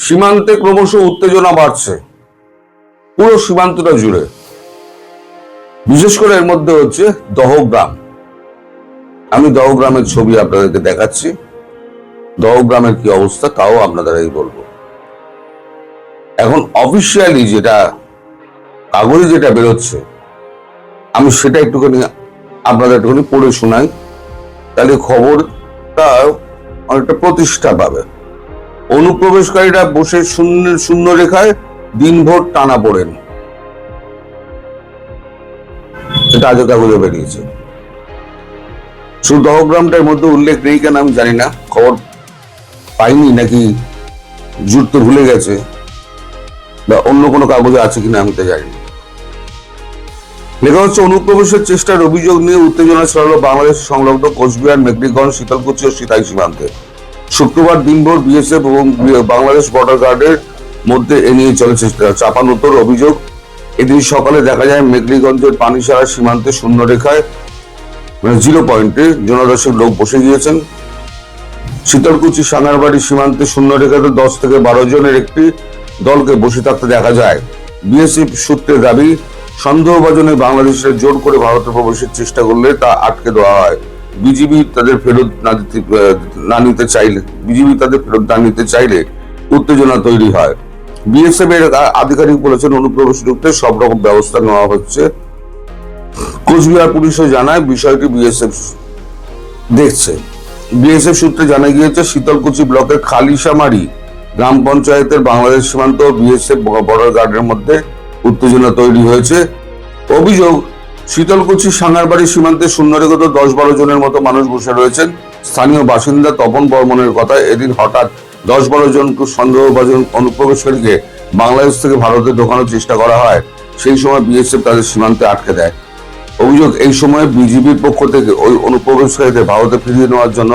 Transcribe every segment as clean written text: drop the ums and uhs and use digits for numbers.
সীমান্তে ক্রমশ উত্তেজনা বাড়ছে পুরো সীমান্তটা জুড়ে। বিশেষ করে এর মধ্যে হচ্ছে দহগ্রাম। আমি দহগ্রামের ছবি আপনাদেরকে দেখাচ্ছি। দহগ্রামের কি অবস্থা তাও আপনাদেরই বলবো। এখন অফিসিয়ালি যেটা কাগজে যেটা বেরোচ্ছে আমি সেটা একটুখানি আপনাদের একটুখানি পড়ে শোনাই, তাহলে খবরটা অনেকটা প্রতিষ্ঠা পাবে। অনুপ্রবেশকারীরা বসে শূন্য রেখায় দিনভর টানা পড়েন, এটা আজও কাগজে বেরিয়েছে। শুধু দহগ্রামটার মধ্যে উল্লেখ নেই কেন আমি জানি না, খবর পাইনি নাকি জুড়তে ভুলে গেছে বা অন্য কোনো কাগজে আছে কিনা আমি তো জানি না। লেখা হচ্ছে অনুপ্রবেশের চেষ্টার অভিযোগ নিয়ে উত্তেজনা ছড়ালো বাংলাদেশ সংলগ্ন কোচবিহার, মেঘরীগঞ্জ, শীতলকুচি ও সিতাই সীমান্তে। শুক্রবার দিনভর বিএসএফ এবং বাংলাদেশ বর্ডার গার্ডের মধ্যে এ নিয়ে চলেছে চাপানোতর অভিযোগ। এদিন সকালে দেখা যায় মেঘরীগঞ্জের পানিসারা সীমান্তে শূন্য রেখায় জিরো পয়েন্টে জনদশেক লোক বসে গিয়েছেন। শীতলকুচি সাঙ্গারবাড়ি সীমান্তে শূন্য রেখাতে 10 থেকে 12 জনের একটি দলকে বসে থাকতে দেখা যায়। বিএসএফ সূত্রে দাবি, সন্দেহভাজনে বাংলাদেশের জোর করে ভারতে প্রবেশের চেষ্টা করলে তা আটকে দেওয়া হয়। বিজিবি তাদের ফেরত না নিতে চাইলে উত্তেজনা তৈরি হয়। বিএসএফ এর আধিকারিক বলেছেন, অনুপ্রবেশ রুখতে সব রকম ব্যবস্থা নেওয়া হচ্ছে। কোচবিহার পুলিশও জানায় বিষয়টি বিএসএফ দেখছে। বিএসএফ সূত্রে জানা গিয়েছে, শীতলকুচি ব্লকের খালিশামারি গ্রাম পঞ্চায়েতের বাংলাদেশ সীমান্ত ও বিএসএফ বর্ডার গার্ডের মধ্যে উত্তেজনা তৈরি হয়েছে। অভিযোগ, শীতলকুচি সাঙ্গারবাড়ি সীমান্তে শূন্যরেখাত 10-12 জনের মতো মানুষ বসে রয়েছেন। স্থানীয় বাসিন্দা তপন বর্মনের কথায়, এদিন হঠাৎ 10-12 জন সন্দেহভাজন অনুপ্রবেশকারীকে বাংলাদেশ থেকে ভারতে ঢোকানোর চেষ্টা করা হয়। সেই সময় বিএসএফ তাদের সীমান্তে আটকে দেয়। অভিযোগ, এই সময় বিজিবির পক্ষ থেকে ওই অনুপ্রবেশকারীদের ভারতে ফিরিয়ে নেওয়ার জন্য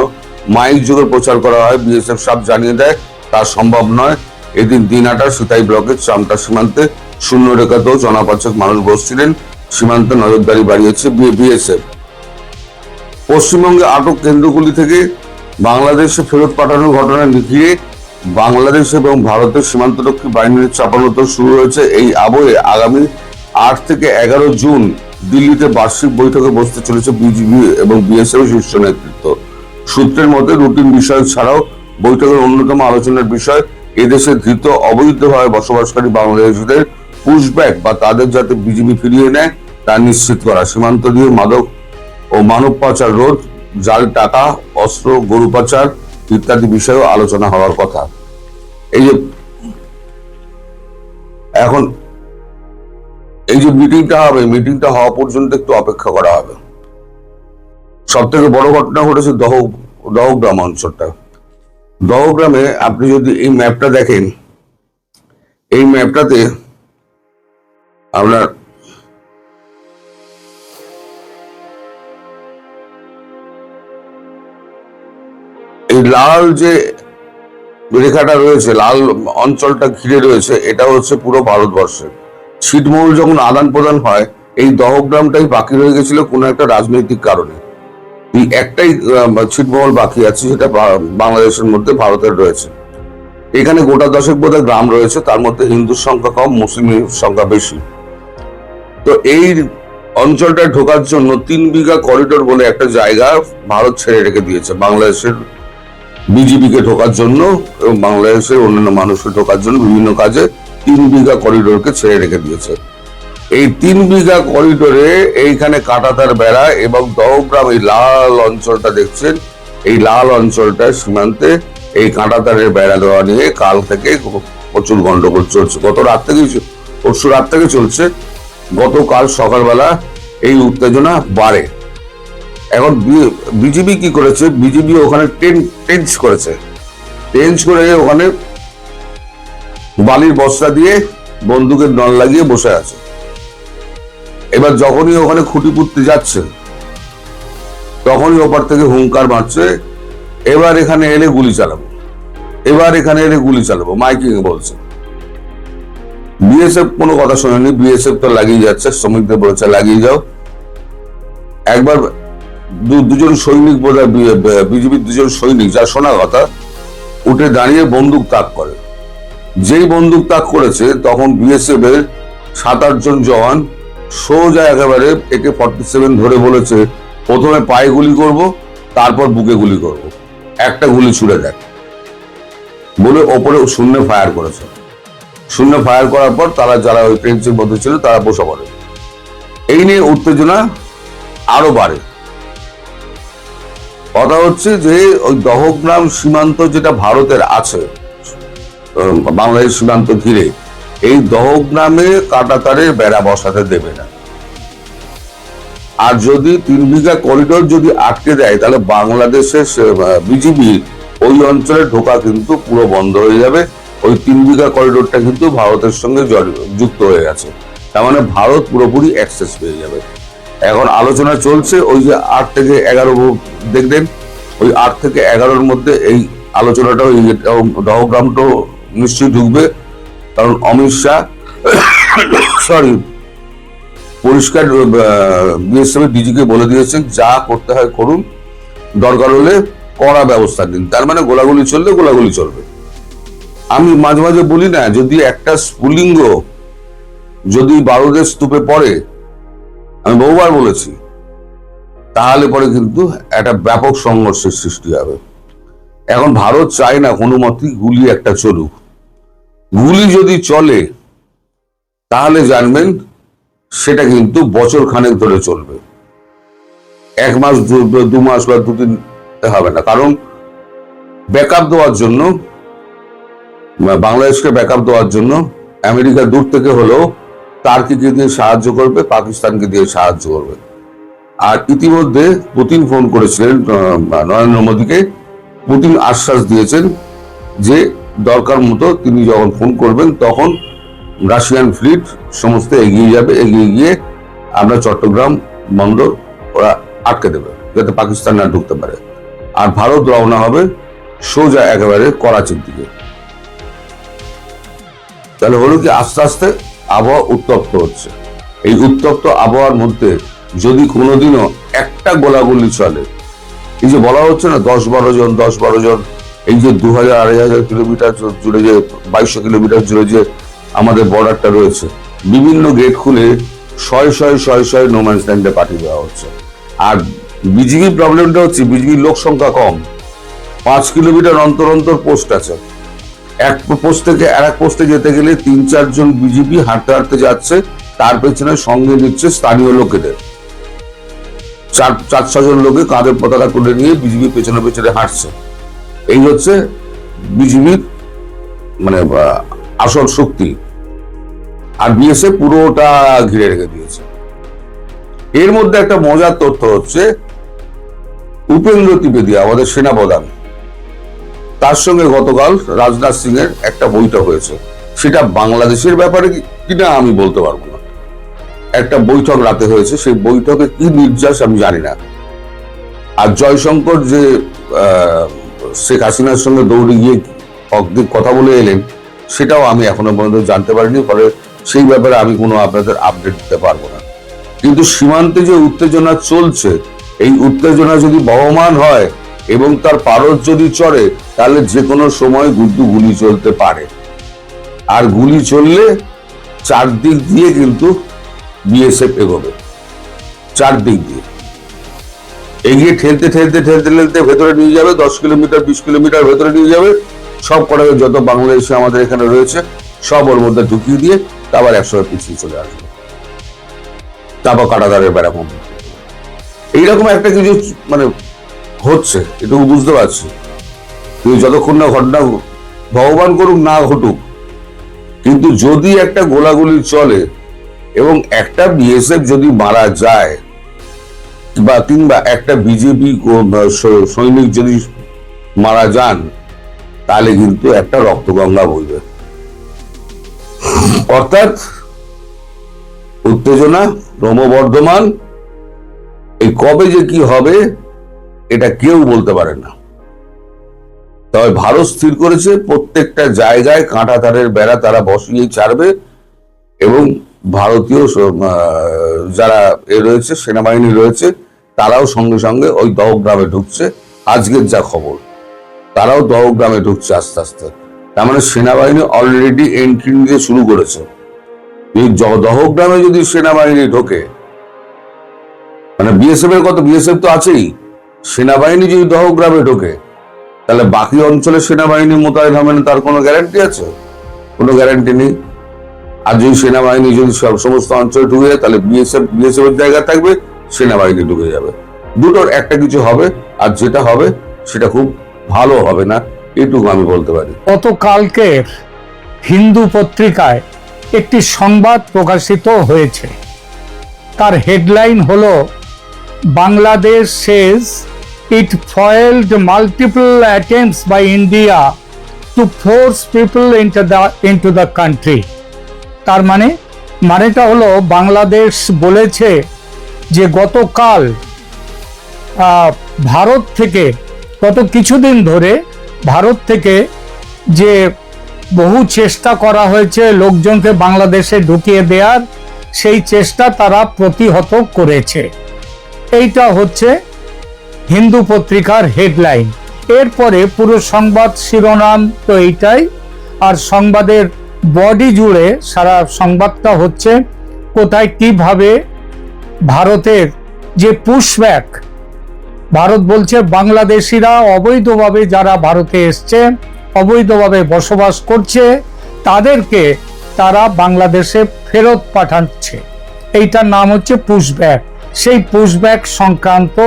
মাইক যুগের প্রচার করা হয়। বিএসএফ সাফ জানিয়ে দেয় তা সম্ভব নয়। এদিন দিনহাটার সিতাই ব্লকের চামটা সীমান্তে শূন্য রেখাতেও জনাপাচক মানুষ বসছিলেন। সীমান্তে নজরদারি বাড়িয়েছে বিএসএফ। পশ্চিমবঙ্গে আটক কেন্দ্রগুলি থেকে বাংলাদেশে ফেরত পাঠানোর ঘটনা ঘিরে বাংলাদেশ এবং ভারতের সীমান্তরক্ষী বাহিনীর চাপানোতর শুরু হয়েছে। এই আবহে আগামী 8 থেকে 11 জুন দিল্লিতে বার্ষিক বৈঠকে বসতে চলেছে বিজিবি এবং বিএসএফ শীর্ষ নেতৃত্ব। সূত্রের মতে, রুটিন বিষয় ছাড়াও বৈঠকের অন্যতম আলোচনার বিষয় এদেশে ধৃত অবৈধভাবে বসবাসকারী বাংলাদেশিদের পুশব্যাক বা তাদের যাতে বিজিবি ফিরিয়ে নেয় তা নিশ্চিত করা, সীমান্ত দিয়ে মাদক ও মানব পাচার রোধ, জাল টাকা, অস্ত্র, গরু পাচার ইত্যাদি বিষয়েও আলোচনা হওয়ার কথা। এই যে মিটিংটা হবে, মিটিংটা হওয়া পর্যন্ত একটু অপেক্ষা করা হবে। সব থেকে বড় ঘটনা ঘটেছে দহগ্রাম অঞ্চলটা। দহগ্রামে আপনি যদি এই ম্যাপটা দেখেন, এই ম্যাপটাতে আপনার এই লাল যে রেখাটা রয়েছে, লাল অঞ্চলটা ঘিরে রয়েছে, এটা হচ্ছে পুরো ভারতবর্ষের। ছিটমহল যখন আদান প্রদান হয়, এই দহগ্রামটাই বাকি রয়ে গেছিল কোনো একটা রাজনৈতিক কারণে। এই একটাই ছিটমহল বাকি আছে, সেটা বাংলাদেশের মধ্যে ভারতের রয়েছে। এখানে গোটা 10 বোধহয় গ্রাম রয়েছে, তার মধ্যে হিন্দুর সংখ্যা কম, মুসলিমের সংখ্যা বেশি। তো এই অঞ্চলটা ঢোকার জন্য 3 বিঘা করিডোর বলে একটা জায়গা ভারত ছেড়ে রেখে দিয়েছে বাংলাদেশের বিজিবিকে ঢোকার জন্য এবং বাংলাদেশের অন্যান্য মানুষকে ঢোকার জন্য বিভিন্ন কাজে 3 বিঘা করিডোরকে ছেড়ে রেখে দিয়েছে। এই 3 বিঘা করিডোরে এইখানে কাঁটাতার বেড়া এবং দহগ্রাম, এই লাল অঞ্চলটা দেখছেন, এই লাল অঞ্চলটার সীমান্তে এই কাঁটাতারের বেড়া দেওয়া নিয়ে কাল থেকে প্রচুর গন্ডগোল চলছে। পরশু রাত থেকে চলছে। গতকাল সকালবেলা এই উত্তেজনা বাড়ে। এখন বিজিবি কি করেছে, বিজিবি ওখানে টেন্স করে ওখানে বালির বস্তা দিয়ে বন্দুকের নল লাগিয়ে বসে আছে। এবার যখনই ওখানে খুঁটি পুঁততে যাচ্ছে তখনই ওপার থেকে হুঙ্কার মারছে, এবার এখানে এলে গুলি চালাবো, মাইকিং বলছে। বিএসএফ কোনো কথা শোনেনি, বিএসএফ তো লাগিয়ে যাচ্ছে, শ্রমিকদের বলেছে লাগিয়ে যাও। একবার দুজন সৈনিক, বোধহয় বিজিবির 2 জন সৈনিক, যা শোনা কথা, উঠে দাঁড়িয়ে বন্দুক তাক করে। যেই বন্দুক তাক করেছে তখন বিএসএফ এর 7-8 জন জওয়ান সোজা একেবারে AK-47 ধরে বলেছে প্রথমে পায়ে গুলি করব, তারপর বুকে গুলি করব, একটা গুলি ছুড়ে দেয় বলে ওপরে শূন্য ফায়ার করেছে। শূন্য ফায়ার করার পর তারা যারা ওই ট্রেঞ্চের মধ্যে ছিল তারা বসে পড়ে। এই নিয়ে উত্তেজনা আরো বাড়ে। কথা হচ্ছে যে ওই দহগ্রাম সীমান্ত যেটা ভারতের আছে বাংলাদেশ সীমান্ত ঘিরে, এই দহগ্রামে কাঁটাতারের বেড়া বসাতে দেবে না। আর যদি 3 বিঘা করিডোর যদি আটকে দেয় তাহলে বাংলাদেশের বিজিবি ওই অঞ্চলে ঢোকা কিন্তু পুরো বন্ধ হয়ে যাবে। ওই 3 বিঘা করিডোরটা কিন্তু ভারতের সঙ্গে যুক্ত হয়ে গেছে, তার মানে ভারত পুরোপুরি অ্যাক্সেস পেয়ে যাবে। এখন আলোচনা চলছে ওই যে 8 থেকে 11 দেখবেন, ওই 8 থেকে 11-র মধ্যে এই আলোচনাটাও দহগ্রামটাও নিশ্চয়ই ঢুকবে। কারণ অমিত শাহ পরিষ্কার বিএসএফ ডিজিকে বলে দিয়েছেন যা করতে হয় করুন, দরকার হলে কড়া ব্যবস্থা নিন। তার মানে গোলাগুলি চললে গোলাগুলি চলবে। আমি মাঝে মাঝে বলি না, যদি একটা স্ফুলিঙ্গ যদি বারুদের স্তূপে পড়ে, আমি বহুবার বলেছি, তাহলে পরে কিন্তু একটা ব্যাপক সংঘর্ষের সৃষ্টি হবে। এখন ভারত চায় না কোনো মতেই গুলি একটা চলুক। গুলি যদি চলে তাহলে জানবেন সেটা কিন্তু বছর খানেক ধরে চলবে, 1 মাস 2 মাস বা 2 দিন হবে না। কারণ ব্যাকআপ দেওয়ার জন্য, বাংলাদেশকে ব্যাকআপ দেওয়ার জন্য আমেরিকা দূর থেকে হলেও টার্কিকে দিয়ে সাহায্য করবে, পাকিস্তানকে দিয়ে সাহায্য করবে। আর ইতিমধ্যে পুতিন ফোন করেছিলেন নরেন্দ্র মোদীকে। পুতিন আশ্বাস দিয়েছেন যে দরকার মতো তিনি যখন ফোন করবেন তখন রাশিয়ান ফ্লিট সমস্ত এগিয়ে যাবে, এগিয়ে গিয়ে আমরা চট্টগ্রাম বন্দর ওরা আটকে দেবে যাতে পাকিস্তান না ঢুকতে পারে। আর ভারত রওনা হবে সোজা একেবারে করাচির দিকে। তাহলে হলো কি, আস্তে আস্তে আবহাওয়া উত্তপ্ত হচ্ছে। এই উত্তপ্ত আবহাওয়ার মধ্যে যদি কোনোদিনও একটা গোলাগুলি চলে, এই যে বলা হচ্ছে না 10-12 জন, এই যে 2000-2500 কিলোমিটার জুড়ে যে 2200 কিলোমিটার জুড়ে যে আমাদের বর্ডারটা রয়েছে, বিভিন্ন গেট খুলে শয় নোম্যান্স ল্যান্ডে পাঠিয়ে দেওয়া হচ্ছে। আর বিজিবি প্রবলেমটা হচ্ছে বিজিবির লোক সংখ্যা কম, 5 কিলোমিটার অন্তর অন্তর পোস্ট আছে। এক পোস্ট থেকে আরেক পোস্টে যেতে গেলে 3-4 জন বিজিবি হাঁটতে হাঁটতে যাচ্ছে, তার পেছনে সঙ্গে নিচ্ছে স্থানীয় লোকেদের। 4-6 জন লোকে কাঁধে পতাকা তুলে নিয়ে বিজিবি পেছনে পেছনে হাঁটছে। এই হচ্ছে বিজিবির মানে আসল শক্তি। আর বিএসএফ পুরোটা ঘিরে রেখে দিয়েছে। এর মধ্যে একটা মজার তথ্য হচ্ছে, উপেন্দ্র ত্রিবেদী আমাদের সেনাপ্রধান, তার সঙ্গে গতকাল রাজনাথ সিং এর একটা বৈঠক হয়েছে। সেটা বাংলাদেশের ব্যাপারে কিনা আমি বলতে পারবো না। একটা বৈঠক রাতে হয়েছে, সেই বৈঠকে কি নির্যাস আমি জানি না। আর জয়শঙ্কর যে শেখ হাসিনার সঙ্গে দৌড়ে গিয়ে কথা বলে এলেন, সেটাও আমি এখনো পর্যন্ত জানতে পারিনি। ফলে সেই ব্যাপারে আমি কোনো আপনাদের আপডেট দিতে পারবো না। কিন্তু সীমান্তে যে উত্তেজনা চলছে, এই উত্তেজনা যদি বহমান হয় এবং তার পারদ যদি চড়ে, তাহলে যে কোনো সময় গুলি চলতে পারে। আর গুলি চললে চারদিক দিয়ে কিন্তু বিএসএফ এগোবে, চারদিক দিয়ে এগিয়ে ঠেলতে ভেতরে নিয়ে যাবে, 10 কিলোমিটার 20 কিলোমিটার ভেতরে নিয়ে যাবে। সব কটা যত বাংলাদেশি আমাদের এখানে রয়েছে সব ওর মধ্যে ঢুকিয়ে দিয়ে তারপর 100 পিছিয়ে চলে আসবে, তারপর কাঁটাতারের বেড়া কমবে। এইরকম একটা কিছু মানে হচ্ছে, এটুকু বুঝতে পারছি। কিন্তু যতক্ষণ না ঘটনা, ভগবান করুক না ঘটুক, কিন্তু যদি একটা গোলাগুলি চলে এবং একটা বিএসএফ যদি মারা যায় বা কিংবা একটা বিজেপি সৈনিক যদি মারা যান, তাহলে কিন্তু একটা রক্তগঙ্গা বইবে। অর্থাৎ উত্তেজনা ক্রমবর্ধমান। এই কবে যে কি হবে এটা কেউ বলতে পারে না। তবে ভারত স্থির করেছে প্রত্যেকটা জায়গায় কাঁটাতারের বেড়া তারা বসিয়ে ছাড়বে এবং ভারতীয় যারা রয়েছে সেনাবাহিনী রয়েছে তারাও সঙ্গে সঙ্গে ওই দহগ্রামে ঢুকছে। আজকের যা খবর, তারাও দহগ্রামে ঢুকছে আস্তে আস্তে। তার মানে সেনাবাহিনী অলরেডি এন্ট্রি নিতে শুরু করেছে। এই দহগ্রামে যদি সেনাবাহিনী ঢোকে, মানে বিএসএফ এর কথা, বিএসএফ তো আছেই, সেনাবাহিনী যদি দহগ্রামে ঢোকে, তাহলে বাকি অঞ্চলে সেনাবাহিনী মোতায়েন হবে না, তার কোনো গ্যারান্টি আছে? কোনো গ্যারান্টি নেই। আর যদি সেনাবাহিনী যদি সমস্ত অঞ্চলে ঢুকে যায়, তাহলে বিএসএফ এর জায়গা থাকবে, সেনাবাহিনী ঢুকে যাবে। দুটোর একটা কিছু হবে, আর যেটা হবে সেটা খুব ভালো হবে না, এটুকু আমি বলতে পারি। গতকালকের হিন্দু পত্রিকায় একটি সংবাদ প্রকাশিত হয়েছে, তার হেডলাইন হলো Bangladesh says it foiled multiple attempts by India to force people into the country। তার মানেটা হলো বাংলাদেশ বলেছে যে গতকাল ভারত থেকে, গত কিছুদিন ধরে ভারত থেকে যে বহু চেষ্টা করা হয়েছে লোকজনকে বাংলাদেশে ঢুকিয়ে দেওয়ার, সেই চেষ্টা তারা প্রতিহত করেছে। এইটা হচ্ছে হিন্দু পত্রিকার হেডলাইন। এরপরে পুরো সংবাদ শিরোনাম তো এইটাই, আর সংবাদের বডি জুড়ে সারা সংবাদটা হচ্ছে কোথায় কিভাবে ভারতের যে পুশব্যাক, ভারত বলছে বাংলাদেশিরা অবৈধভাবে যারা ভারতে এসছে, অবৈধভাবে বসবাস করছে, তাদেরকে তারা বাংলাদেশে ফেরত পাঠাচ্ছে। এইটার নাম হচ্ছে পুশব্যাক। সেই পুশব্যাক সংক্রান্ত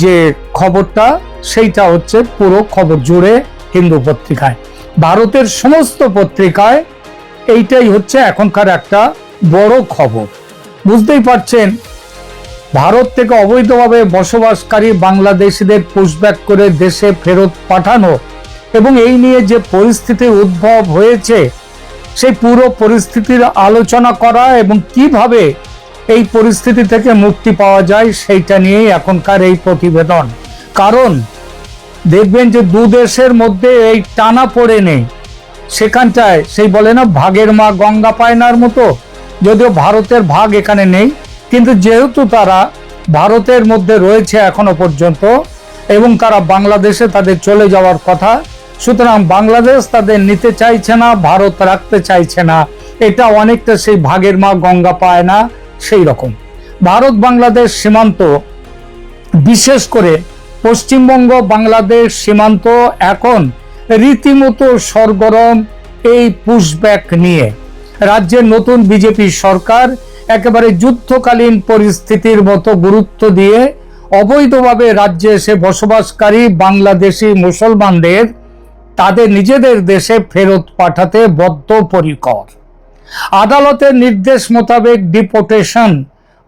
যে খবরটা, সেইটা হচ্ছে পুরো খবর জুড়ে হিন্দু পত্রিকায়, ভারতের সমস্ত পত্রিকায় এইটাই হচ্ছে এখনকার একটা বড় খবর। বুঝতেই পারছেন, ভারত থেকে অবৈধভাবে বসবাসকারী বাংলাদেশিদের পুশব্যাক করে দেশে ফেরত পাঠানো এবং এই নিয়ে যে পরিস্থিতি উদ্ভব হয়েছে, সেই পুরো পরিস্থিতির আলোচনা করা এবং কিভাবে এই পরিস্থিতি থেকে মুক্তি পাওয়া যায় সেইটা নিয়েই এখনকার এই প্রতিবেদন। কারণ দেখবেন যে দু দেশের মধ্যে এই টানা পড়ে নেই, সেখানটায় সেই বলে না ভাগের মা গঙ্গা পায়নার মতো, যদিও ভারতের ভাগ এখানে নেই, কিন্তু যেহেতু তারা ভারতের মধ্যে রয়েছে এখনো পর্যন্ত এবং তারা বাংলাদেশে তাদের চলে যাওয়ার কথা, সুতরাং বাংলাদেশ তাদের নিতে চাইছে না, ভারত রাখতে চাইছে না। এটা অনেকটা সেই ভাগের মা গঙ্গা পায় না সেই রকম। ভারত বাংলাদেশ সীমান্ত, বিশেষ করে পশ্চিমবঙ্গ বাংলাদেশ সীমান্ত এখন রীতিমতো সরগরম এই পুশব্যাক নিয়ে। রাজ্যের নতুন বিজেপি সরকার একেবারে যুদ্ধকালীন পরিস্থিতির মতো গুরুত্ব দিয়ে অবৈধভাবে রাজ্যে এসে বসবাসকারী বাংলাদেশি মুসলমানদের তাদের নিজেদের দেশে ফেরত পাঠাতে বদ্ধপরিকর। আদালতের নির্দেশ মোতাবেক ডিপোর্টেশন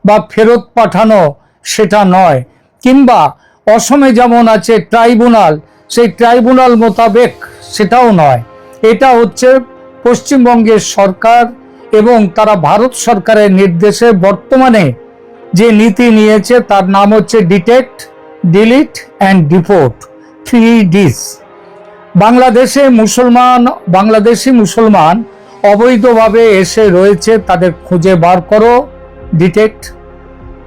বা ফেরত পাঠানো সেটা নয়, কিংবা অসমে যেমন আছে ট্রাইব্যুনাল, সেই ট্রাইব্যুনাল মোতাবেক সেটাও নয়। এটা হচ্ছে পশ্চিমবঙ্গের সরকার এবং তারা ভারত সরকারের নির্দেশে বর্তমানে যে নীতি নিয়েছে, তার নাম হচ্ছে detect, delete and deport, 3Ds। Bangladeshi মুসলমান অবৈধভাবে এসে রয়েছে, তাদের খুঁজে বার করো, ডিটেক্ট,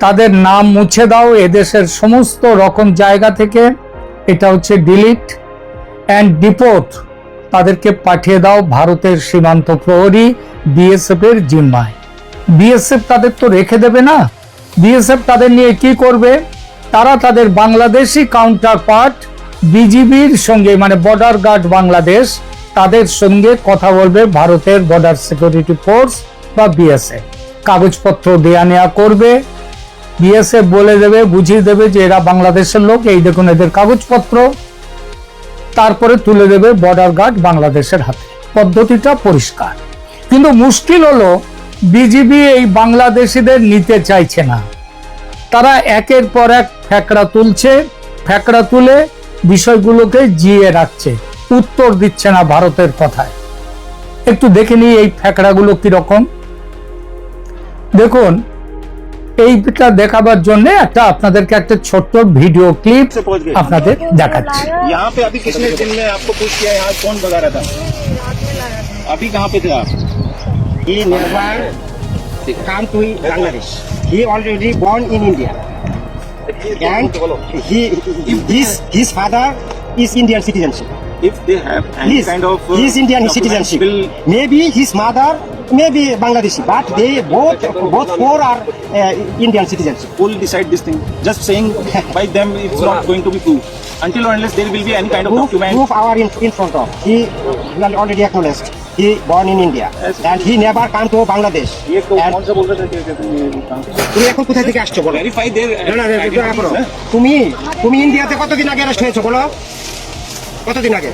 তাদের নাম মুছে দাও এদেশের সমস্ত রকম জায়গা থেকে, এটা হচ্ছে ডিলিট, অ্যান্ড ডিপোর্ট, তাদেরকে পাঠিয়ে দাও ভারতের সীমান্ত প্রহরী বিএসএফ এর জিম্মায়। বিএসএফ তাদের তো রেখে দেবে না, বিএসএফ তাদের নিয়ে কি করবে? তারা তাদের বাংলাদেশি কাউন্টার পার্ট বিজিবির সঙ্গে, মানে বর্ডার গার্ড বাংলাদেশ, তাদের সঙ্গে কথা বলবে ভারতের বর্ডার সিকিউরিটি ফোর্স বা বিএসএফ। কাগজপত্র দেয়া নেওয়া করবে, বিএসএফ বলে দেবে, বুঝিয়ে দেবে যে এরা বাংলাদেশের লোক, এই দেখুন এদের কাগজপত্র, তারপরে তুলে দেবে বর্ডার গার্ড বাংলাদেশের হাতে। পদ্ধতিটা পরিষ্কার। কিন্তু মুশকিল হলো বিজিবি এই বাংলাদেশিদের নিতে চাইছে না। তারা একের পর এক ফ্যাকড়া তুলছে, ফ্যাকড়া তুলে বিষয়গুলোকে জিয়ে রাখছে, উত্তর দিচ্ছে না ভারতের কথায়। একটু দেখে নিই এই ফ্যাকড়াগুলো কিরকম। দেখুন, এইটা দেখাবার জন্য আপনাদেরকে একটা ছোট্ট ভিডিও ক্লিপ আপনাদের দেখাচ্ছি। यहाँ पे अभी कितने दिन में आपको पूछ किया, यहाँ कौन भगा रहा था? अभी कहाँ पे थे आप? He never come to Bangladesh. He already born in India, and his father is Indian citizenship. if they have any He's, kind of he's Indian documents, citizenship. will Maybe his mother, maybe Bangladeshi, but they both four are Indian citizenship. will decide this thing. Just saying by them, it's not going to be proved until or unless there will be any kind of document. Proof our in front of. He already acknowledged. He born in India Yes. and he never come to Bangladesh. ये तो And कौन सा बोल रहे थे कि तुम ये कहाँ से? তুমি এখন কোথা থেকে আসছো বলো? Verify their না না identities, করো। না? তুমি ইন্ডিয়াতে কতদিন আগে অ্যারেস্ট হয়েছো বলো? কতদিন আগে?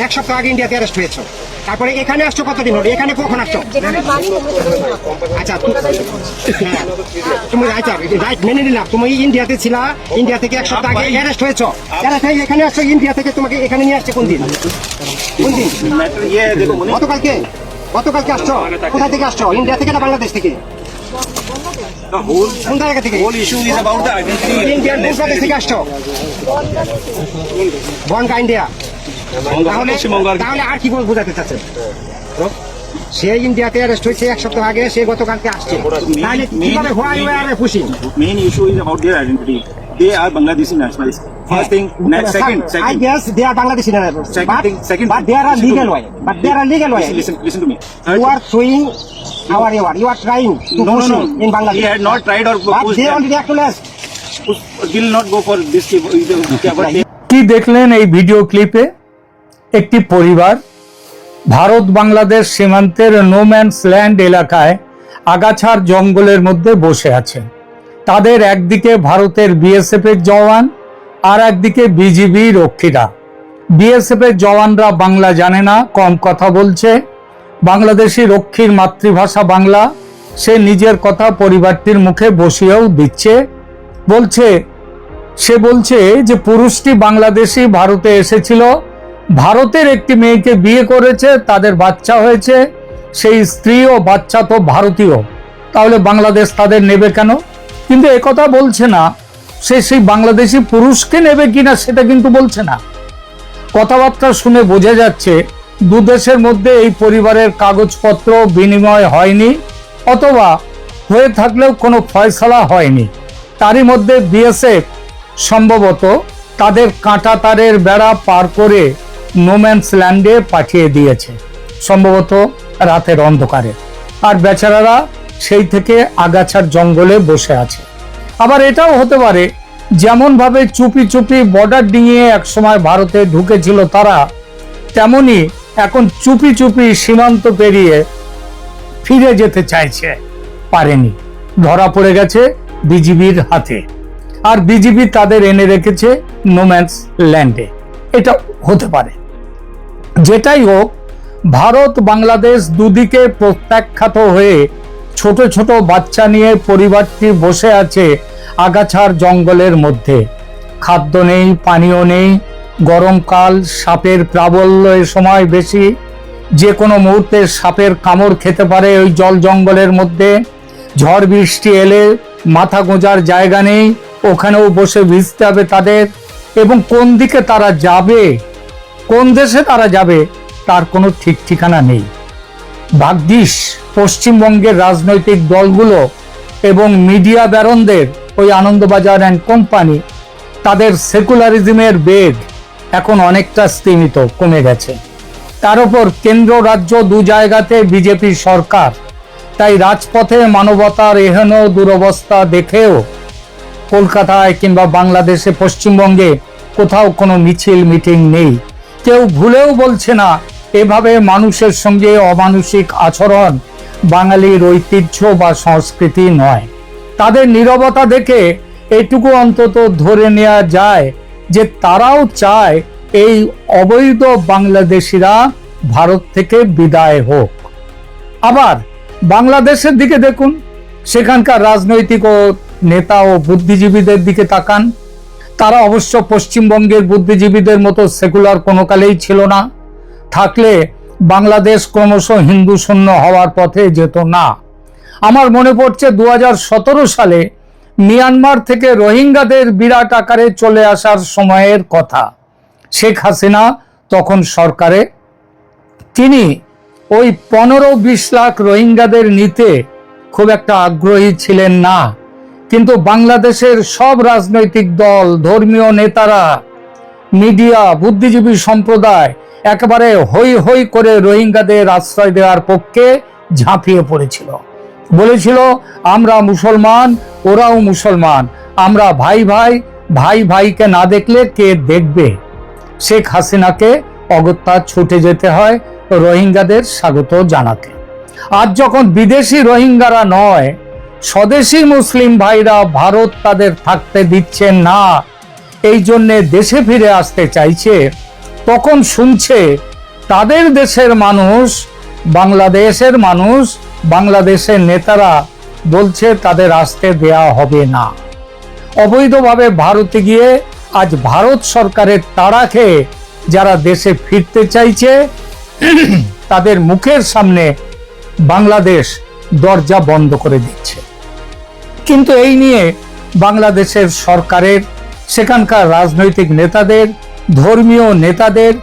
এক সপ্তাহ আগে ইন্ডিয়াতে অ্যারেস্ট হয়েছো। তারপরে এখানে আসছো কতদিন হলো? এখানে কখন আসছো? আচ্ছা হ্যাঁ, তুমি রাইট মেনে নিলাম। তুমি ইন্ডিয়াতে ছিলা, ইন্ডিয়া থেকে এক সপ্তাহ আগে অ্যারেস্ট হয়েছো। অ্যারেস্ট হয়ে এখানে আসছো, ইন্ডিয়া থেকে তোমাকে এখানে নিয়ে আসছে কোন দিন? কোন দিন? Matter ये है, देखो मुनीष, গতকালকে আসছো? কোথা থেকে আসছো? ইন্ডিয়া থেকে না বাংলাদেশ থেকে? the whole কোন জায়গা থেকে? issue is about the identity. Indian কোন প্রদেশ থেকে আসছো? বনগা ইন্ডিয়া। তাহলে তাহলে আর কি বোঝাতে চাচ্ছেন? সে ইন্ডিয়াতে অ্যারেস্ট হয়েছে এক সপ্তাহ আগে, সে গতকালকে আসছে। তাহলে কিভাবে why you are pushing? Main issue is about their identity. They are Bangladeshi nationals. First thing, next, I second. guess they are Bangladeshi nationals. Second But thing, there are listen to legal me. way. But there are legal way. Listen to me. You are showing our reward. You are trying to No, push no, in no. Bangladesh. He had not tried or But proposed they that. already acknowledged. Will not go for this. কি দেখলেন এই video ক্লিপে? একটি পরিবার ভারত বাংলাদেশ সীমান্তের no man's land এলাকায় আগাছার জঙ্গলের মধ্যে বসে আছে। তাদের একদিকে ভারতের বিএসএফ এর জওয়ান, আর একদিকে বিজিবি রক্ষীরা। বিএসএফ এর জওয়ানরা বাংলা জানে না, কম কথা বলছে। বাংলাদেশি রক্ষীর মাতৃভাষা বাংলা, সে নিজের কথা পরিবারটির মুখে বসিয়েও দিচ্ছে। সে বলছে যে পুরুষটি বাংলাদেশি, ভারতে এসেছিল, ভারতের একটি মেয়েকে বিয়ে করেছে, তাদের বাচ্চা হয়েছে, সেই স্ত্রী ও বাচ্চা তো ভারতীয়, তাহলে বাংলাদেশ তাদের নেবে কেন? কিন্তু একথা বলছে না সে সেই বাংলাদেশি পুরুষকে নেবে কিনা, সেটা কিন্তু বলছে না। কথাবার্তা শুনে বোঝা যাচ্ছে দু দেশের মধ্যে এই পরিবারের কাগজপত্র বিনিময় হয়নি, অথবা হয়ে থাকলেও কোনো ফয়সালা হয়নি। তারই মধ্যে বিএসএফ সম্ভবত তাদের কাঁটা তারের বেড়া পার করে নোম্যান্স ল্যান্ডে পাঠিয়ে দিয়েছে, সম্ভবত রাতের অন্ধকারে। আর বেচারারা সেই থেকে আগাছার জঙ্গলে বসে আছে। আবার এটাও হতে পারে যেমন ভাবে চুপি চুপি বর্ডার ডিঙিয়ে একসময় ভারতে ঢুকেছিল তারা, তেমনি এখন চুপি চুপি সীমান্ত পেরিয়ে ফিরে যেতে চাইছে, পারেনি, ধরা পড়ে গেছে বিজিবির হাতে। আর বিজিবি তাদের এনে রেখেছে নোম্যান্স ল্যান্ডে। এটা হতে পারে। যেটাই হোক, ভারত বাংলাদেশ দুদিকে প্রত্যাখ্যাত হয়ে ছোট ছোট বাচ্চা নিয়ে পরিবারটি বসে আছে আগাছার জঙ্গলের মধ্যে। খাদ্য নেই, পানীয় নেই, গরমকাল, সাপের প্রাবল্য এ সময় বেশি, যে কোনো মুহূর্তে সাপের কামড় খেতে পারে ওই জল জঙ্গলের মধ্যে। ঝড় বৃষ্টি এলে মাথা গোঁজার জায়গা নেই, ওখানেও বসে ভিজতে হবে তাদের। এবং কোন দিকে তারা যাবে, কোন দেশে তারা যাবে, তার কোনো ঠিক ঠিকানা নেই। ভাগ্যিস পশ্চিমবঙ্গের রাজনৈতিক দলগুলো এবং মিডিয়া ব্যারনদের, ওই আনন্দবাজার অ্যান্ড কোম্পানি, তাদের সেকুলারিজমের বেগ এখন অনেকটা স্তীমিত, কমে গেছে। তার উপর কেন্দ্র রাজ্য দু জায়গাতে বিজেপি সরকার, তাই রাজপথে মানবতার এহেন দুরবস্থা দেখেও কলকাতায় কিংবা বাংলাদেশে, পশ্চিমবঙ্গে কোথাও কোনো মিছিল মিটিং নেই। কেউ ভুলেও বলছে না এভাবে মানুষের সঙ্গে অমানুষিক আচরণ বাঙালির ঐতিহ্য বা সংস্কৃতি নয়। তাদের নীরবতা দেখে এটুকু অন্তত ধরে নেওয়া যায় যে তারাও চায় এই অবৈধ বাংলাদেশিরা ভারত থেকে বিদায় হোক। আবার বাংলাদেশের দিকে দেখুন, সেখানকার রাজনৈতিক ও নেতা ও বুদ্ধিজীবীদের দিকে তাকান। তারা অবশ্য পশ্চিমবঙ্গের বুদ্ধিজীবীদের মতো সেকুলার কোনো কালেই ছিল না। থাকলে বাংলাদেশ ক্রমশ হিন্দু শূন্য হওয়ার পথে যেত না। আমার মনে পড়ছে 2017 সালে মিয়ানমার থেকে রোহিঙ্গাদের বিরাট আকারে চলে আসার সময়ের কথা। শেখ হাসিনা তখন সরকারে, তিনি ওই 15-20 লাখ রোহিঙ্গাদের নিতে খুব একটা আগ্রহী ছিলেন না। কিন্তু বাংলাদেশের সব রাজনৈতিক দল, ধর্মীয় নেতারা মিডিয়া, বুদ্ধিজীবী সম্প্রদায় একেবারে হই হই করে রোহিঙ্গাদের আশ্রয় দেওয়ার পক্ষে ঝাঁপিয়ে পড়েছিল। বলেছিল আমরা মুসলমান, ওরাও মুসলমান, আমরা ভাই ভাই, ভাই ভাইকে না দেখলে কে দেখবে। শেখ হাসিনাকে অগত্যা ছুটে যেতে হয় রোহিঙ্গাদের স্বাগত জানাতে। আজ যখন বিদেশি রোহিঙ্গারা নয়, স্বদেশি মুসলিম ভাইরা ভারত তাদের থাকতে দিচ্ছে না, এই জন্যে দেশে ফিরে আসতে চাইছে, তখন শুনছে তাদের দেশের মানুষ, বাংলাদেশের মানুষ, বাংলাদেশের নেতারা বলছে তাদের আসতে দেয়া হবে না। অবৈধভাবে ভারতে গিয়ে আজ ভারত সরকারের তাড়া খেয়ে যারা দেশে ফিরতে চাইছে তাদের মুখের সামনে বাংলাদেশ দরজা বন্ধ করে দিচ্ছে। কিন্তু এই নিয়ে বাংলাদেশের সরকারের, সেখানকার রাজনৈতিক নেতাদের, ধর্মীয় নেতাদের,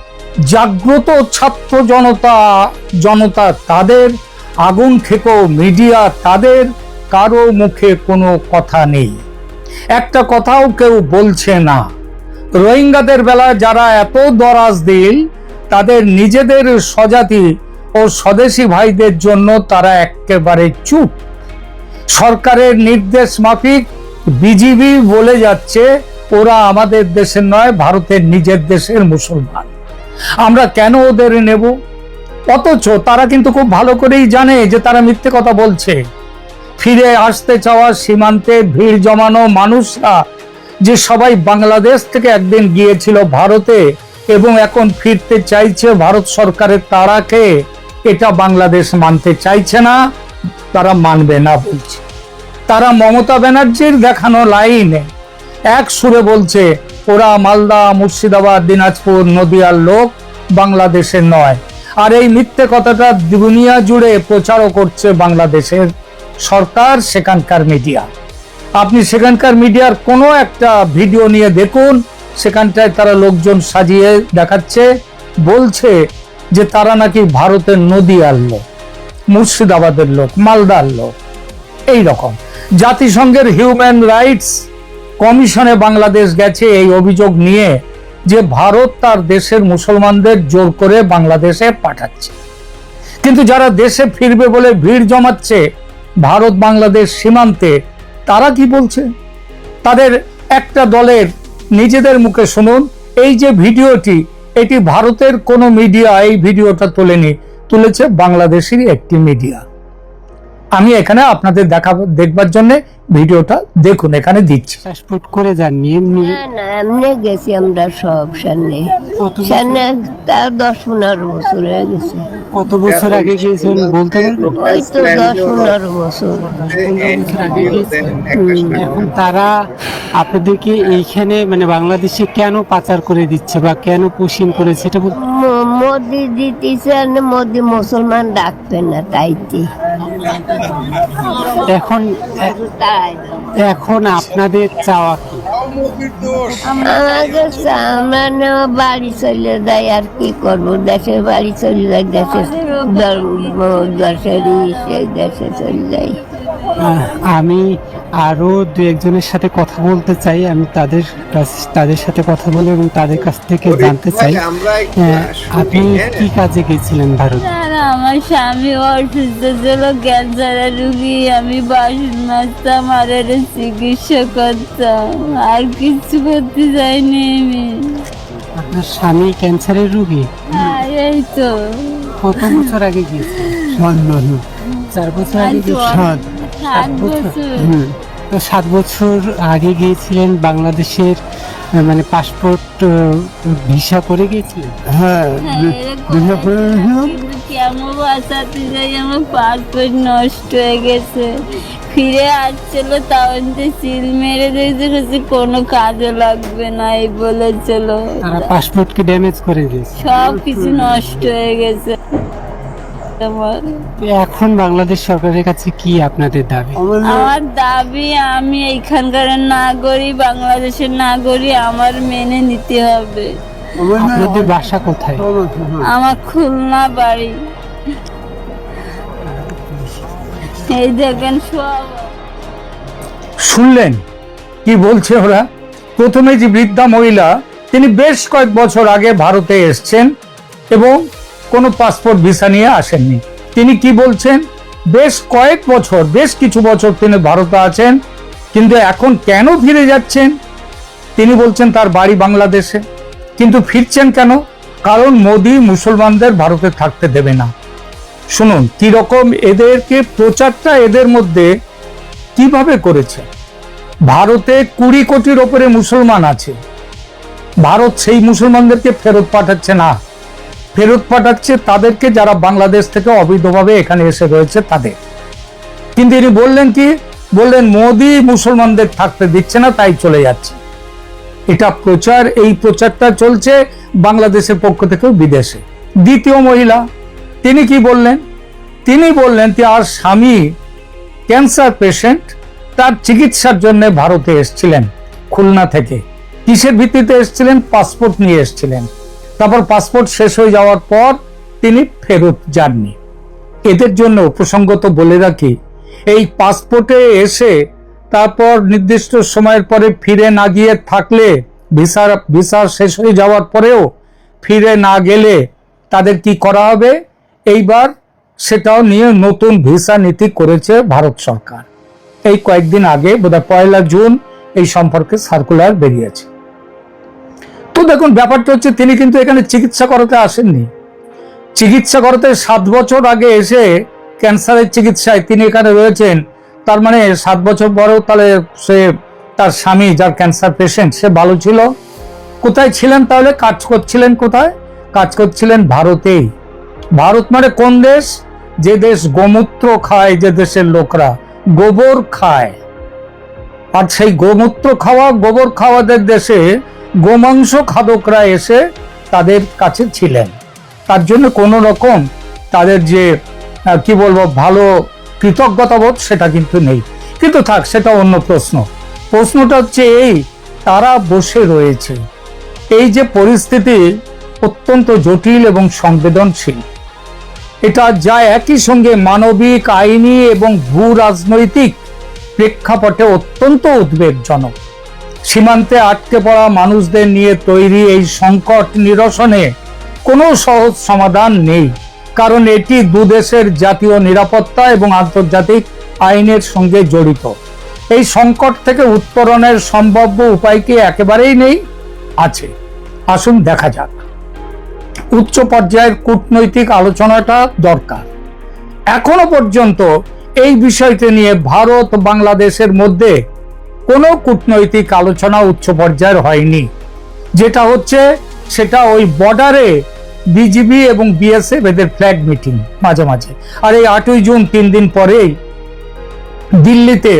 জাগ্রত ছাত্র জনতা তাদের, আগুন খেকো মিডিয়া তাদের, কারো মুখে কোনো কথা নেই, একটা কথাও কেউ বলছে না। রোহিঙ্গাদের বেলা যারা এত দরাজ দিল, তাদের নিজেদের স্বজাতি ও স্বদেশী ভাইদের জন্য তারা একেবারে চুপ। সরকারের নির্দেশ মাফিক বিজিবি বলে যাচ্ছে ওরা আমাদের দেশের নয়, ভারতের নিজের দেশের মুসলমান, আমরা কেন ওদের নেব? অথচ তারা কিন্তু খুব ভালো করেই জানে যে তারা মিথ্যে কথা বলছে। ফিরে আসতে চাওয়া সীমান্তে ভিড় জমানো মানুষরা যে সবাই বাংলাদেশ থেকে একদিন গিয়েছিল ভারতে এবং এখন ফিরতে চাইছে ভারত সরকারের তাড়াকে, এটা বাংলাদেশ মানতে চাইছে না, তারা মানবে না বলছে। তারা মমতা ব্যানার্জির দেখানো লাইনে এক সুরে বলছে ওরা মালদা, মুর্শিদাবাদ, দিনাজপুর, নদিয়ার লোক, বাংলাদেশের নয়। আর এই মিথ্যে কথাটা দুনিয়া জুড়ে প্রচারও করছে বাংলাদেশের সরকার, সেখানকার মিডিয়া। আপনি সেখানকার মিডিয়ার কোনো একটা ভিডিও নিয়ে দেখুন, সেখানটায় তারা লোকজন সাজিয়ে দেখাচ্ছে, বলছে যে তারা নাকি ভারতের নদিয়ার লোক, মুর্শিদাবাদের লোক, মালদার লোক। এই রকম জাতিসংঘের হিউম্যান রাইটস কমিশনে বাংলাদেশ গেছে এই অভিযোগ নিয়ে যে ভারত তার দেশের মুসলমানদের জোর করে বাংলাদেশে পাঠাচ্ছে। কিন্তু যারা দেশে ফিরবে বলে ভিড় জমাচ্ছে ভারত বাংলাদেশ সীমান্তে, তারা কি বলছে? তাদের একটা দলের নিজেদের মুখে শুনুন। এই যে ভিডিওটি, এটি ভারতের কোনো মিডিয়া এই ভিডিওটা তোলেনি, তুলেছে বাংলাদেশের একটি মিডিয়া। আমি এখানে আপনাদের দেখবার জন্য ভিডিওটা দেখুন, এখানে দিচ্ছি। পাসপোর্ট করে যাননি এমনি? না এমনি গেছি আমরা সব সামনে সামনে, তার 10-15 বছর হয়ে গেছে। কত বছর আগে গিয়েছেন বলতে পারবেন? ওই তো 10-15 বছর। এখন তারা আপনাদেরকে এইখানে মানে বাংলাদেশে কেন পাচার করে দিচ্ছে বা কেন পুশিং করেছে এটা বলতে? মোদি দিতেছে, মোদি মুসলমান ডাকবে না তাইতে। এখন তাই এখন আপনাদের চাওয়া কি? আমাদের আমরা বাড়ি চলে যাই, আর কি করবো, দেশের বাড়ি চলে যাই, দেশের সেই দেশে চলে যাই। আমি আরো দু একজনের সাথে কথা বলতে চাই, আমি তাদের সাথে কথা বলে এবং তাদের কাছ থেকে জানতে চাই আপনি কি কাজে গেছিলেন ভারত? আমার স্বামী অসুস্থ ছিল, ক্যান্সারের রুগী, আমি বাসন মাজতাম আর এর চিকিৎসা করতাম, আর কিছু করতে চাইনি আমি। আপনার স্বামী ক্যান্সারের রুগী? এই তো কত বছর আগে গিয়েছিলেন? 4 বছর আগে গিয়েছিলেন। 7 বছর। তো 7 বছর আগে গিয়েছিলেন বাংলাদেশের, মানে পাসপোর্ট ভিসা করে গিয়েছিলেন? হ্যাঁ, কেমন বাঁচাতে যাই, আমার পাসপোর্ট নষ্ট হয়ে গেছে, ফিরে আসছিল তাও সিল মেরে দিয়েছে, কোনো কাজে লাগবে না এই বলেছিল। তারা পাসপোর্টকে ড্যামেজ করে দিয়েছে, সব কিছু নষ্ট হয়ে গেছে। এখন বাংলাদেশ সরকারের কাছে কি আপনাদের দাবি? আমার দাবি, আমি এইখানকার নাগরিক, বাংলাদেশের নাগরিক, আমার মেনে নিতে হবে। আপনাদের বাসা কোথায়? আমার খুলনা বাড়ি। এই দেখেন সব। শুনলেন কি বলছে ওরা? প্রথমে যে বৃদ্ধা মহিলা তিনি বেশ কয়েক বছর আগে ভারতে এসছেন এবং কোনো পাসপোর্ট ভিসা নিয়ে আসেননি। তিনি কি বলছেন, বেশ কয়েক বছর, বেশ কিছু বছর তিনি ভারতে আছেন, কিন্তু এখন কেন ফিরে যাচ্ছেন? তিনি বলছেন তার বাড়ি বাংলাদেশে, কিন্তু ফিরছেন কেন? কারণ মোদি মুসলমানদের ভারতে থাকতে দেবে না। শুনুন কি রকম এদেরকে প্রচারটা এদের মধ্যে কিভাবে করেছে। ভারতে 20 কোটির ওপরে মুসলমান আছে, ভারত সেই মুসলমানদেরকে ফেরত পাঠাচ্ছে না, ফেরত পাঠাচ্ছে তাদেরকে যারা বাংলাদেশ থেকে অবৈধভাবে এখানে এসে রয়েছে তাদের। কিন্তু তিনি বললেন কি, বললেন মোদি মুসলমানদের থাকতে দিচ্ছে না, তাই চলে যাচ্ছে। এটা প্রচার, এই প্রচারটা চলছে বাংলাদেশের পক্ষ থেকেও বিদেশে। দ্বিতীয় মহিলা, তিনি কি বললেন? তিনি বললেন তার স্বামী ক্যান্সার পেশেন্ট, তার চিকিৎসার জন্য ভারতে এসেছিলেন খুলনা থেকে। কিসের ভিত্তিতে এসেছিলেন? পাসপোর্ট নিয়ে এসেছিলেন। তারপর পাসপোর্ট শেষ হয়ে যাওয়ার পর তিনি ফেরত যাননি। এদের জন্য প্রসঙ্গত বলে রাখি, এই পাসপোর্টে এসে তারপর নির্দিষ্ট সময়ের পরে ফিরে না গিয়ে থাকলে, ভিসা শেষ হয়ে যাওয়ার পরেও ফিরে না গেলে তাদের কি করা হবে? এইবার সেটাও নিয়ে নতুন ভিসা নীতি করেছে ভারত সরকার। এই কয়েকদিন আগে বোধহয় 1 জুন এই সম্পর্কে সার্কুলার বেরিয়েছে। তো দেখুন ব্যাপারটা হচ্ছে, তিনি কিন্তু এখানে চিকিৎসা করাতে আসেননি। চিকিৎসা করাতে 7 বছর আগে এসে ক্যান্সারের চিকিৎসায় তিনি এখানে রয়েছেন। তার মানে 7 বছর পরেও তাহলে সে, তার স্বামী যার ক্যান্সার পেশেন্ট, সে ভালো ছিল। কোথায় ছিলেন তাহলে? কাজ করছিলেন কোথায়? কাজ করছিলেন ভারতেই। ভারত মানে কোন দেশ? যে দেশ গোমূত্র খায়, যে দেশের লোকরা গোবর খায়। আর সেই গোমূত্র খাওয়া, গোবর খাওয়াদের দেশে গোমাংস খাদকরা এসে তাদের কাছে ছিলেন। তার জন্য কোনো রকম তাদের যে কি বলবো ভালো কৃতজ্ঞতাবোধ সেটা কিন্তু নেই। কিন্তু থাক, সেটা অন্য প্রশ্ন। প্রশ্নটা হচ্ছে এই, তারা বসে রয়েছে। এই যে পরিস্থিতি অত্যন্ত জটিল এবং সংবেদনশীল, এটা যা একই সঙ্গে মানবিক, আইনি এবং ভূ রাজনৈতিক প্রেক্ষাপটে অত্যন্ত উদ্বেগজনক। সীমান্তে আটকে পড়া মানুষদের নিয়ে তৈরি এই সংকট নিরসনে কোনো সহজ সমাধান নেই, কারণ এটি দুদেশের জাতীয় নিরাপত্তা এবং আন্তর্জাতিক আইনের সঙ্গে জড়িত। এই সংকট থেকে উত্তরণের সম্ভাব্য উপায় কি একেবারেই নেই? আছে। আসুন দেখা যাক। উচ্চ পর্যায়ের কূটনৈতিক আলোচনাটা দরকার। এখনো পর্যন্ত এই বিষয়টি নিয়ে ভারত বাংলাদেশের মধ্যে কোনো কূটনৈতিক আলোচনা উচ্চ পর্যায়ের হয়নি। যেটা হচ্ছে সেটা ওই বর্ডারে বিজিবি এবং বিএসএফ এদের ফ্ল্যাগ মিটিং মাঝে মাঝে। আর এই 8ই জুন 3 দিন পরেই দিল্লিতে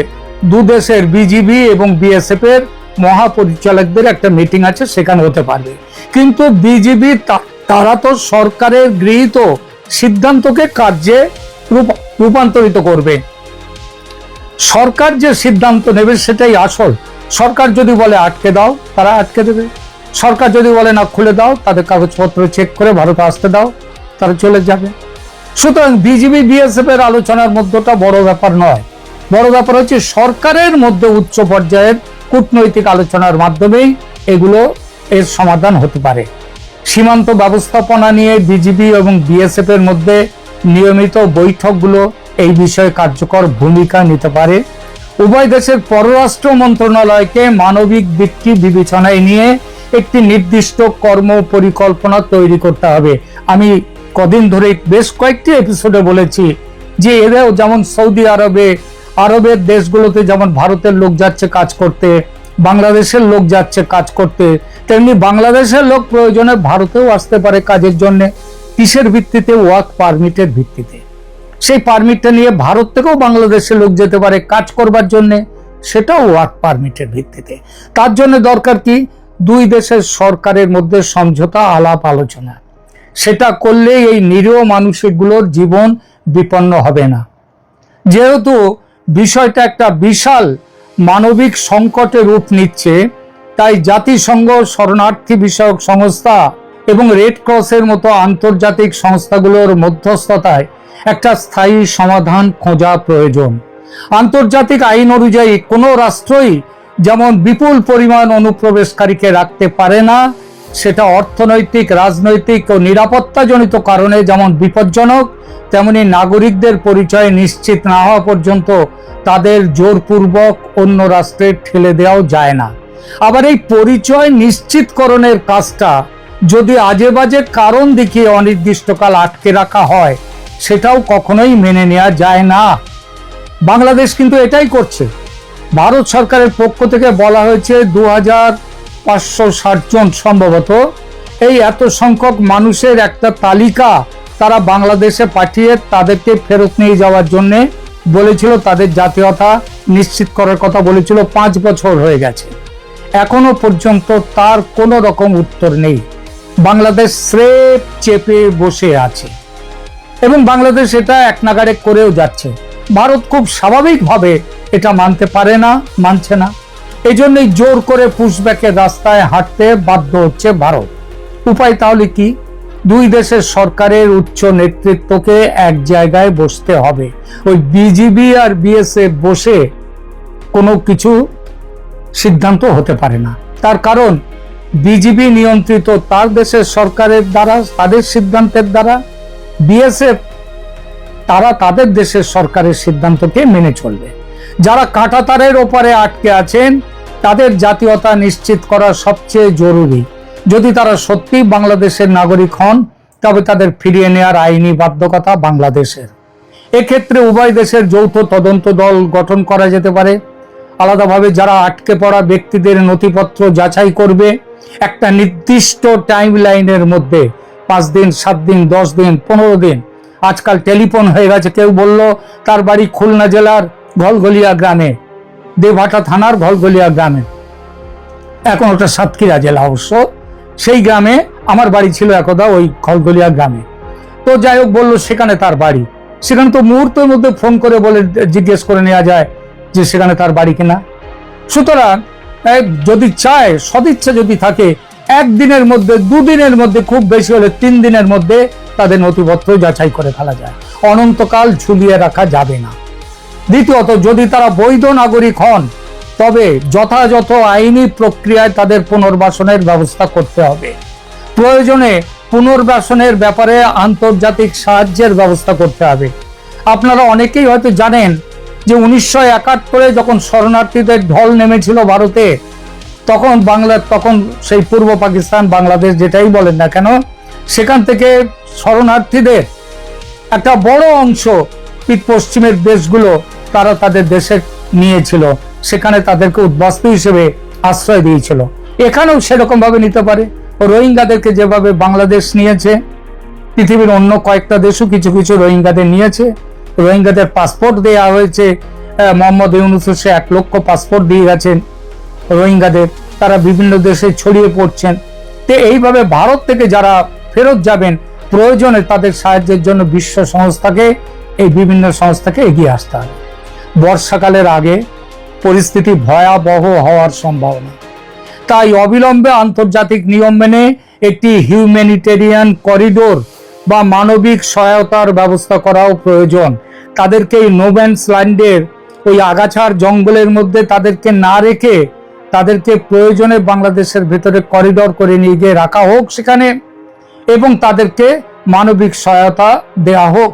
দুদেশের বিজিবি এবং বিএসএফ এর মহাপরিচালকদের একটা মিটিং আছে, সেখানে হতে পারবে। কিন্তু বিজিবি তারা তো সরকারের গৃহীত সিদ্ধান্তকে কার্যে রূপান্তরিত করবে। সরকার যে সিদ্ধান্ত নেবে সেটাই আসল। সরকার যদি বলে আটকে দাও, তারা আটকে দেবে। সরকার যদি বলে না খুলে দাও, তাদের কাগজপত্র চেক করে ভারতে আসতে দাও, তারা চলে যাবে। সুতরাং বিজিবি বিএসএফ এর আলোচনার মধ্যটা বড় ব্যাপার নয়। বড় ব্যাপার হচ্ছে সরকারের মধ্যে উচ্চ পর্যায়ের কূটনৈতিক আলোচনার মাধ্যমেই এগুলো এর সমাধান হতে পারে। সীমান্ত ব্যবস্থাপনা নিয়ে বিজিবি এবং বিএসএফ এর মধ্যে নিয়মিত বৈঠকগুলো এই বিষয়ে কার্যকর ভূমিকা নিতে পারে। উভয় দেশের পররাষ্ট্র মন্ত্রণালয়কে মানবিক দিকটি বিবেচনায় নিয়ে একটি নির্দিষ্ট কর্ম পরিকল্পনা তৈরি করতে হবে। আমি কদিন ধরে বেশ কয়েকটি এপিসোডে বলেছি যে এরাও যেমন সৌদি আরবের দেশগুলোতে যেমন ভারতের লোক যাচ্ছে কাজ করতে, বাংলাদেশের লোক যাচ্ছে কাজ করতে, তেমনি বাংলাদেশের লোক প্রয়োজনে ভারতেও আসতে পারে কাজের জন্য। কিসের ভিত্তিতে? ওয়ার্ক পারমিটের ভিত্তিতে। সেই পারমিটটা নিয়ে ভারত থেকেও বাংলাদেশের লোক যেতে পারে কাজ করবার জন্য, সেটাও ওয়ার্ক পারমিটের ভিত্তিতে। তার জন্য দরকার কি? দুই দেশের সরকারের মধ্যে সমঝোতা, আলাপ আলোচনা। সেটা করলে এই নিরীহ মানুষগুলোর জীবন বিপন্ন হবে না। যেহেতু বিষয়টা একটা বিশাল মানবিক সংকটে রূপ নিচ্ছে, তাই জাতিসংঘ, শরণার্থী বিষয়ক সংস্থা এবং রেড ক্রসের মতো আন্তর্জাতিক সংস্থাগুলোর মধ্যস্থতায় একটা স্থায়ী সমাধান খোঁজা প্রয়োজন। আন্তর্জাতিক আইন অনুযায়ী কোনো রাষ্ট্রই যেমন বিপুল পরিমাণ অনুপ্রবেশকারীকে রাখতে পারে না, সেটা অর্থনৈতিক, রাজনৈতিক ও নিরাপত্তাজনিত কারণে যেমন বিপজ্জনক, তেমনি নাগরিকদের পরিচয় নিশ্চিত না হওয়া পর্যন্ত তাদের জোরপূর্বক অন্য রাষ্ট্রে ঠেলে দেওয়াও যায় না। আবার এই পরিচয় নিশ্চিতকরণের কাজটা যদি আজে বাজে কারণ দেখিয়ে অনির্দিষ্টকাল আটকে রাখা হয়, সেটাও কখনোই মেনে নেওয়া যায় না। বাংলাদেশ কিন্তু এটাই করছে। ভারত সরকারের পক্ষ থেকে বলা হয়েছে 2560 জন সম্ভবত, এই এত সংখ্যক মানুষের একটা তালিকা তারা বাংলাদেশে পাঠিয়ে তাদেরকে ফেরত নিয়ে যাওয়ার জন্য বলেছিল, তাদের জাতীয়তা নিশ্চিত করার কথা বলেছিল। 5 বছর হয়ে গেছে, এখনো পর্যন্ত তার কোনো রকম উত্তর নেই। বাংলাদেশ স্রেফ চেপে বসে আছে এবং বাংলাদেশ এটা এক নাগাড়ে করেও যাচ্ছে। ভারত খুব স্বাভাবিকভাবে এটা মানতে পারে না, মানছে না। এই জন্যই জোর করে পুশব্যাকের রাস্তায় হাঁটতে বাধ্য হচ্ছে ভারত। উপায় তাহলে কি? দুই দেশের সরকারের উচ্চ নেতৃত্বকে এক জায়গায় বসতে হবে। ওই বিজিবি আর বিএসএফ বসে কোনো কিছু সিদ্ধান্ত হতে পারে না। তার কারণ বিজিবি নিয়ন্ত্রিত তার দেশের সরকারের দ্বারা, তাদের সিদ্ধান্তের দ্বারা, বিএসএফ তারা তাদের দেশের সরকারের সিদ্ধান্তকে মেনে চলবে। যারা কাঁটাতারের ওপারে আটকে আছেন তাদের জাতীয়তা নিশ্চিত করা সবচেয়ে জরুরি। যদি তারা সত্যি বাংলাদেশের নাগরিক হন তবে তাদের ফিরিয়ে নেওয়ার আইনি বাধ্যকতা বাংলাদেশের। এক্ষেত্রে উভয় দেশের যৌথ তদন্ত দল গঠন করা যেতে পারে। আলাদাভাবে যারা আটকে পড়া ব্যক্তিদের নথিপত্র যাচাই করবে, একটা নির্দিষ্ট টাইম লাইনের মধ্যে 5 দিন, 7 দিন, 10 দিন, 15 দিন। আজকাল টেলিফোন হয়ে গেছে। কেউ বলল তার বাড়ি খুলনা জেলার ঘলঘলিয়া গ্রামে, দেবহাটা থানার ঘলঘলিয়া গ্রামে, এখন ওটা সাতক্ষীরা জেলা অবশ্য। সেই গ্রামে আমার বাড়ি ছিল একদা, ওই ঘলঘলিয়া গ্রামে। তো যাই হোক, বললো সেখানে তার বাড়ি। সেখানে তো মুহূর্তের মধ্যে ফোন করে বলে জিজ্ঞেস করে নেওয়া যায় যে সেখানে তার বাড়ি কিনা। সুতরাং যদি চায়, সদিচ্ছা যদি থাকে, 1 দিনের মধ্যে, 2 দিনের মধ্যে, খুব বেশি হলে 3 দিনের মধ্যে তাদের নথিপত্র যাচাই করে ফেলা যায়। অনন্তকাল ঝুলিয়ে রাখা যাবে না। দ্বিতীয়ত, যদি তারা বৈধ নাগরিক হন তবে যথাযথ আইনি প্রক্রিয়ায় তাদের পুনর্বাসনের ব্যবস্থা করতে হবে। প্রয়োজনে পুনর্বাসনের ব্যাপারে আন্তর্জাতিক সাহায্যের ব্যবস্থা করতে হবে। আপনারা অনেকেই হয়তো জানেন যে 1971-এ যখন শরণার্থীদের ঢল নেমেছিল ভারতে, তখন সেই পূর্ব পাকিস্তান, বাংলাদেশ যেটাই বলেন না কেন, সেখান থেকে শরণার্থীদের একটা বড় অংশ পশ্চিমের দেশগুলো তারা তাদের দেশে নিয়েছিল, সেখানে তাদেরকে উদ্বাস্তু হিসেবে আশ্রয় দিয়েছিল। এখানেও সেরকম ভাবে নিতে পারে। রোহিঙ্গাদেরকে যেভাবে বাংলাদেশ নিয়েছে, পৃথিবীর অন্য কয়েকটা দেশও কিছু কিছু রোহিঙ্গাদের নিয়েছে। রোহিঙ্গাদের পাসপোর্ট দেওয়া হয়েছে। মোহাম্মদ ইউনূস 1 লক্ষ পাসপোর্ট দিয়ে গেছেন রোহিঙ্গাদের, তারা বিভিন্ন দেশে ছড়িয়ে পড়ছেন। তো এইভাবে ভারত থেকে যারা ফেরত যাবেন, প্রয়োজনে তাদের সাহায্যের জন্য বিশ্ব সংস্থাকে, এই বিভিন্ন সংস্থাকে এগিয়ে আসতে হবে। বর্ষাকালের আগে পরিস্থিতি ভয়াবহ হওয়ার সম্ভাবনা। তাই অবিলম্বে আন্তর্জাতিক নিয়ম মেনে একটি হিউম্যানিটেরিয়ান করিডোর বা মানবিক সহায়তার ব্যবস্থা করাও প্রয়োজন। তাদেরকে এই নোম্যান্স ল্যান্ডের ওই আগাছার জঙ্গলের মধ্যে তাদেরকে না রেখে তাদেরকে প্রয়োজনে বাংলাদেশের ভেতরে করিডোর করে নিয়ে গিয়ে রাখা হোক সেখানে, এবং তাদেরকে মানবিক সহায়তা দেয়া হোক।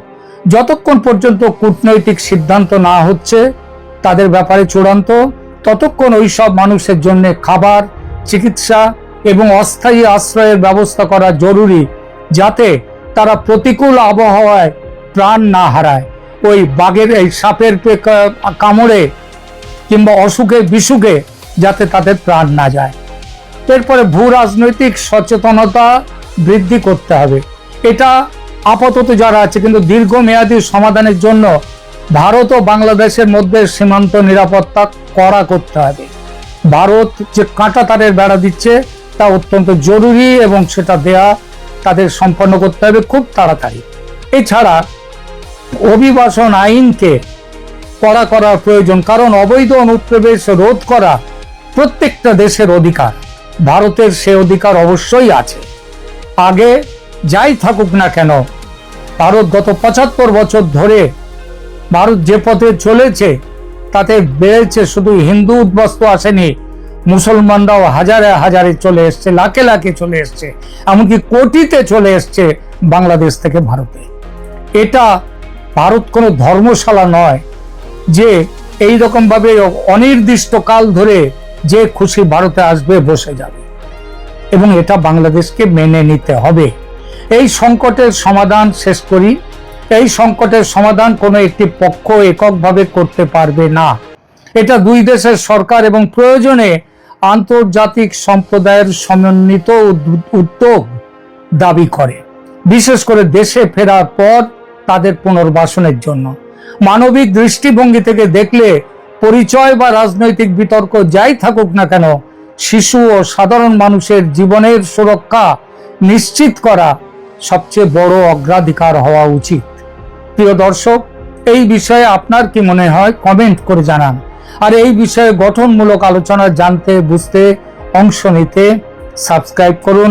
যতক্ষণ পর্যন্ত কূটনৈতিক সিদ্ধান্ত না হচ্ছে তাদের ব্যাপারে চূড়ান্ত, ততক্ষণ ওই সব মানুষের জন্য খাবার, চিকিৎসা এবং অস্থায়ী আশ্রয়ের ব্যবস্থা করা জরুরি, যাতে তারা প্রতিকূল আবহাওয়ায় প্রাণ না হারায়। ওই বাঘের, এই সাপের কামড়ে কিংবা অসুখে বিসুখে যাতে তাদের প্রাণ না যায়। এরপরে ভূ রাজনৈতিক সচেতনতা বৃদ্ধি করতে হবে। এটা আপাতত যারা আছে, কিন্তু দীর্ঘমেয়াদী সমাধানের জন্য ভারত ও বাংলাদেশের মধ্যে সীমান্ত নিরাপত্তা কড়া করতে হবে। ভারত যে কাঁটাতারের বেড়া দিচ্ছে তা অত্যন্ত জরুরি এবং সেটা দেয়া তাদের সম্পন্ন করতে হবে খুব তাড়াতাড়ি। এছাড়া অভিবাসন আইনকে কড়া করার প্রয়োজন, কারণ অবৈধ অনুপ্রবেশ রোধ করা প্রত্যেকটা দেশের অধিকার। ভারতের সে অধিকার অবশ্যই আছে। আগে যাই থাকুক না কেন, ভারত গত 75 বছর ধরে ভারত যে পথে চলেছে তাতে বেড়েছে, শুধু হিন্দু উদ্বাস্তু আসেনি, মুসলমানরাও হাজারে হাজারে চলে এসছে, লাখে লাখে চলে এসছে, এমনকি কোটিতে চলে এসছে বাংলাদেশ থেকে ভারতে। এটা ভারত কোনো ধর্মশালা নয় যে এই রকম ভাবে অনির্দিষ্ট কাল ধরে যে খুশি ভারতে আসবে বসে যাবে, এবং এটা বাংলাদেশকে মেনে নিতে হবে। এই সংকটের সমাধান শেষ করি, এই সংকটের সমাধান কোনো একটি পক্ষ এককভাবে করতে পারবে না। এটা দুই দেশের সরকার এবং প্রয়োজনে আন্তর্জাতিক সম্প্রদায়ের সমন্বিত উদ্যোগ দাবি করে, বিশেষ করে দেশে ফেরার পর তাদের পুনর্বাসনের জন্য। মানবিক দৃষ্টিভঙ্গি থেকে দেখলে পরিচয় বা রাজনৈতিক বিতর্ক যাই থাকুক না কেন, শিশু ও সাধারণ মানুষের জীবনের সুরক্ষা নিশ্চিত করা সবচেয়ে বড় অগ্রাধিকার হওয়া উচিত। প্রিয় দর্শক, এই বিষয়ে আপনার কি মনে হয় কমেন্ট করে জানান। আর এই বিষয়ে গঠনমূলক আলোচনা জানতে, বুঝতে, অংশ নিতে সাবস্ক্রাইব করুন।